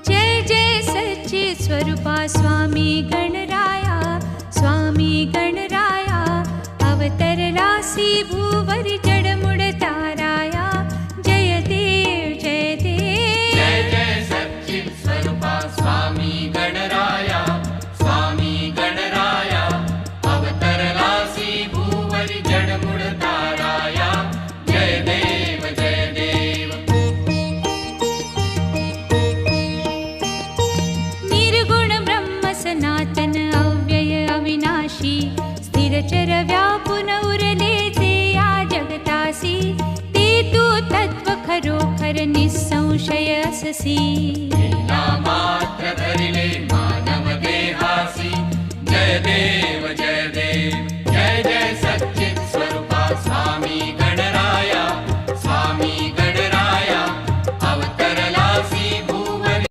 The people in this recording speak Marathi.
जय जय सच्चित स्वरूपा स्वामी गणराया, स्वामी गणराया अवतरलासी भूवरी जडमुड ताराया। जय देव जय देव, जय जय सच्चित स्वरूपा स्वामी गणराया, स्वामी गणराया अवतरलासी भूवरी जडमुड ताराया। जय देव जय देव, निर्गुण ब्रह्म सनातन अव्यय अविनाशी, स्थिरचर व्यापुन उरले जे या जगतासी। ते तू तत्व खरोखर निसंशय अससी।